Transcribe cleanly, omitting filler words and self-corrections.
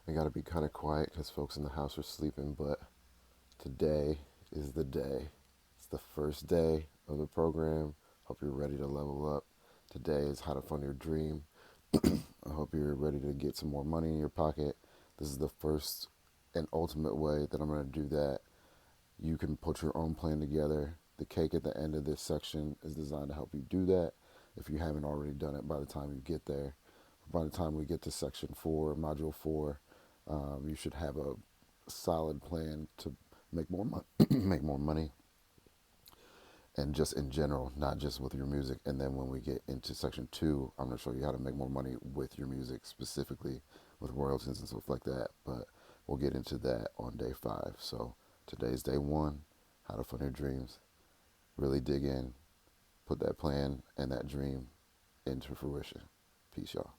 I gotta be kind of quiet because folks in the house are sleeping, but today is the day. It's the first day of the program. Hope you're ready to level up. Today is how to fund your dream. I hope you're ready to get some more money in your pocket. This is the first and ultimate way that I'm going to do that. You can put your own plan together. The cake at the end of this section is designed to help you do that if you haven't already done it by the time you get there. By the time we get to section 4, module 4, you should have a solid plan to make more money, make more money, and just in general, not just with your music. And then when we get into section 2, I'm going to show you how to make more money with your music, specifically with royalties and stuff like that. But we'll get into that on day 5. So today's day 1, how to fund your dreams. Really dig in, put that plan and that dream into fruition. Peace, y'all.